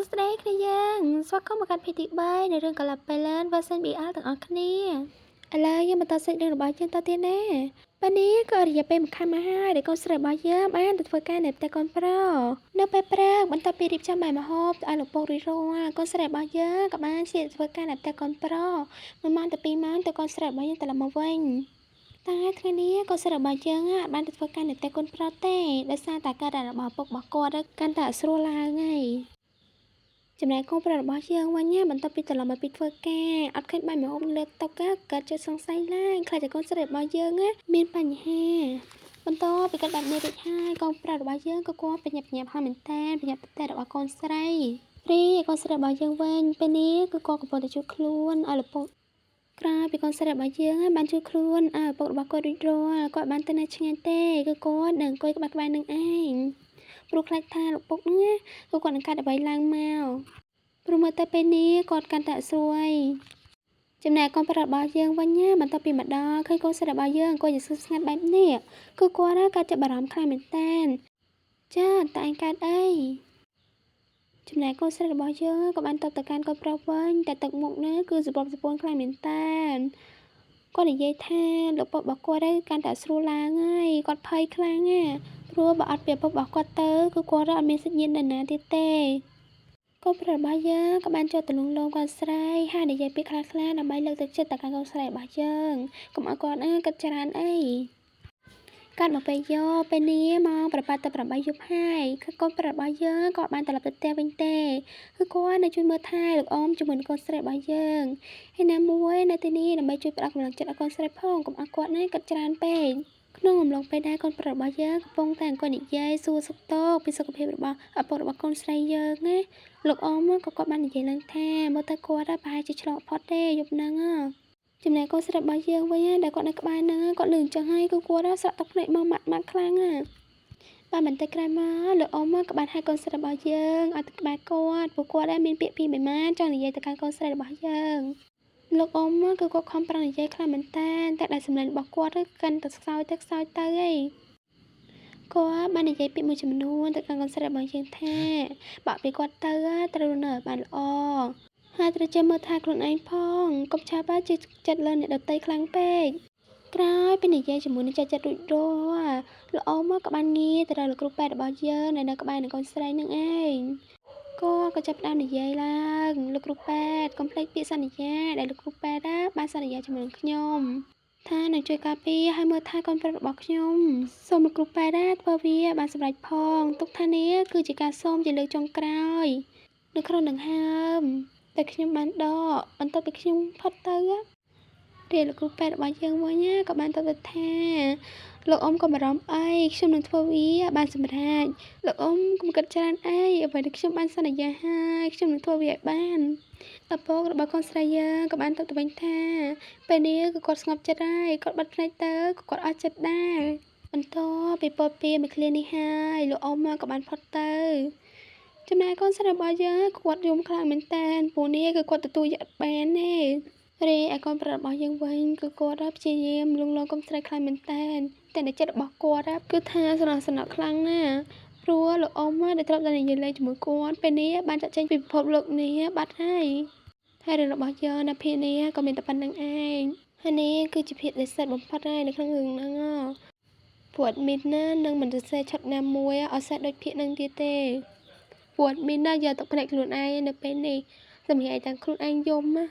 ស្ដីគ្នាយើងស្វាគមន៍មកកាន់ភាគទី3នៃរឿង Galapagos versus BR ទាំងអស់គ្នាឥឡូវយើងបន្តសេចរឿងរបស់យើងតទៀតណាពេលនេះក៏រយៈពេល1ខែមកហើយដែលកូនស្រីរបស់យើងបានទៅធ្វើការនៅផ្ទះកូនប្រុសនៅពេលព្រឹកបន្ទាប់ពីរៀបចំបាយម្ហូបឲ្យលោកពុករួចរាល់កូនស្រីរបស់យើងក៏បានជាធ្វើការនៅផ្ទះកូនប្រុស1ម៉ោងទៅ2ម៉ោងទៅកូនស្រីរបស់យើងត្រឡប់មកវិញតែថ្ងៃនេះកូនស្រីរបស់យើងបានទៅធ្វើការនៅផ្ទះកូនប្រុសទេដោយសារតែការរបស់ពុករបស់គាត់កាន់តែស្រួលឡើងហើយចំណែកកូនប្រុសរបស់យើងវិញបន្ទាប់ពីត្រឡប់មកពីធ្វើការអត់ឃើញបាយម្ហូបលើកតុកើតចិត្តសង្ស័យឡើងខ្លាចតែកូនស្រីរបស់យើងមានបញ្ហាបន្ទាប់ពីគាត់បាត់នេះរួចហើយកូនប្រុសរបស់យើងក៏គាត់បញ្ញាប់ហើយមែនតើបញ្ញាប់តែរបស់កូនស្រីព្រីកូនស្រីរបស់យើងវិញពេលនេះគឺគាត់កំពុងតែជួយខ្លួនឲ្យលពុកក្រោយពីកូនស្រីរបស់យើងបានជួយខ្លួនឲ្យឪពុករបស់គាត់រួចរាល់គាត់បានទៅនៅឆ្ងាយទេគឺគាត់នឹងអង្គុយក្បែរនឹងឯងព្រោះខ្លាចថាឪពុកហ្នឹងគឺគាត់នឹងកាត់អ្វីឡើងមកព្រោះមើលទៅពេលនេះគាត់កាន់តែស្រួយចំណែកកូនប្រុសរបស់យើងវិញបន្ទាប់ពីម្ដងឃើញកូនស្រីរបស់យើងអង្គុយស្ងប់ស្ងាត់បែបនេះគឺគាត់ក៏ចាប់អារម្មណ៍ខ្លាំងមែនតើចាតែឯងកើតអីចំណែកកូនស្រីរបស់យើងក៏បានទៅកាន់កូនប្រុសវិញតែទឹកមុខនេះគឺសពសពួនខ្លាំងមែនតើគាត់និយាយថាលោកពុករបស់គាត់កាន់តែស្រួលឡើងហើយគាត់ភ័យខ្លាំងព្រោះបើអត់ពីឪពុករបស់គាត់ទៅគឺគាត់អត់មានសិទ្ធិញាតិណាទៀតទេកូនប្រុសរបស់យើងក៏បានចូលទៅលួងលោមកូនស្រីហើយនិយាយពាក្យខ្លះៗដើម្បីលើកទឹកចិត្តទៅកាន់កូនស្រីរបស់យើងកុំឲ្យគាត់គិតច្រើនអីកាត់មកពេលយកពេលនេះម៉ោងប្រហែលទៅ8យប់ហើយគឺកូនប្រុសរបស់យើងក៏បានត្រឡប់ទៅផ្ទះវិញទេគឺគាត់នៅជួយមើលថែលោកអ៊ំជាមួយនឹងកូនស្រីរបស់យើងហើយណាមួយនៅទីនេះដើម្បីជួយផ្ដល់កម្លាំងចិត្តឲ្យកូនស្រីផងកុំឲ្យគាត់គិតច្រើនពេកក្នុងអំឡុងពេលដែលកូនប្រុសរបស់យើងកំពុងតែអង្គុយនិយាយសួរសុខទុក្ខពីសុខភាពរបស់ឪពុករបស់កូនស្រីយើងណាលោកអ៊ំក៏គាត់បាននិយាយឡើងថាមើលទៅគាត់ប្រហែលជាឆ្លងផុតទេយប់ហ្នឹងចំណែកកូនស្រីរបស់យើងវិញដែលគាត់នៅក្បែរហ្នឹងគាត់លឺអញ្ចឹងហើយគឺគាត់ស្រក់ទឹកភ្នែកមកម៉ាក់ខ្លាំងបានបន្តិចក្រោយមកលោកអ៊ំក៏បានឲ្យកូនស្រីរបស់យើងឲ្យទៅក្បែរគាត់ព្រោះគាត់មានពាក្យពីរបីម៉ានចង់និយាយទៅកាន់កូនស្រីរបស់យើងលោកអ៊ំគឺគាត់ខំប្រឹងនិយាយខ្លាំងមែនតើតែដែលសម្លេងរបស់គាត់កាន់តែខ្សោយទៅគាត់បាននិយាយពាក្យមួយចំនួនទៅកាន់កូនស្រីរបស់យើងថាបាក់ពីគាត់ទៅត្រូវនៅបានល្អហើយត្រូវចេះមើលថែខ្លួនឯងផងកុំឆាប់ជឿចិត្តលើអ្នកដទៃខ្លាំងពេកក្រោយពីនិយាយជាមួយនឹងចាស់រួចរាល់លោកអ៊ំក៏បានងាកទៅរកលោកគ្រូពេទ្យរបស់យើងនៅក្បែរនឹងកូនស្រីនឹងឯងគាត់ក៏ចាប់ផ្ដើមនិយាយឡើងលោកគ្រូពេទ្យកុំភ្លេចពាក្យសន្យាដែលលោកគ្រូពេទ្យបានសន្យាជាមួយនឹងខ្ញុំថានឹងជួយការពារឲ្យមើលថែកូនប្រុសរបស់ខ្ញុំសូមលោកគ្រូប៉ែធ្វើវាបានសម្រេចផងទុកថានេះគឺជាការសូមជាលើកចុងក្រោយនៅក្នុងដង្ហើមតែខ្ញុំបានដកបន្ទាប់ពីខ្ញុំផុតទៅរាលោកគ្រូប៉ែរបស់យើងវិញក៏បានទៅថាលោកអ៊ំក៏បារម្ភអីខ្ញុំនឹងធ្វើវាបានសម្រេចលោកអ៊ំកុំគិតច្រើនអីអ្វីដែលខ្ញុំបានសន្យាហើយខ្ញុំនឹងធ្វើវាឲ្យបានឪពុករបស់កូនស្រីយើងក៏បានទៅវិញថាពេលនេះគឺគាត់ស្ងប់ចិត្តហើយគាត់បាត់ភ្នែកទៅគាត់អស់ចិត្តដែរបន្ទាប់ពីពោលពាក្យមួយឃ្លានេះហើយលោកអ៊ំក៏បានផុតទៅចំណែកកូនស្រីរបស់យើងគាត់យំខ្លាំងមែនតើពួកនេះគឺគាត់ទទួលយកបានទេរីឯកូនប្រុសរបស់យើងវិញគឺគាត់ព្យាយាមលួងលោមកូនស្រីខ្លាំងមែនតើតែในចិត្តរបស់គាត់គឺថាស្រណោះសំណក់ខ្លាំងណាស់ព្រោះលោកអ៊ំដែលធ្លាប់តែនិយាយលេងជាមួយគាត់ពេលនេះបានចាក់ចេញពីពិភពលោកនេះបាត់ហើយរឿងរបស់យើងនៅភាគនេះក៏មានតែប៉ុណ្្នឹងឯងហើយនេះគឺជាភាគដែលសែនបំផុតហើយនៅក្នុងរឿងហ្នឹងព្រោះអត់មានណានឹងមិនសរសេរឆាត់ណាមួយឲ្យសែនដូចភាគហ្នឹងទៀតទេព្រោះអត់មានណាយកទឹកភ្នែកខ្លួនឯងនៅពេលនេះសម្រាប់ឲ្យតែខ្លួនឯងយំណា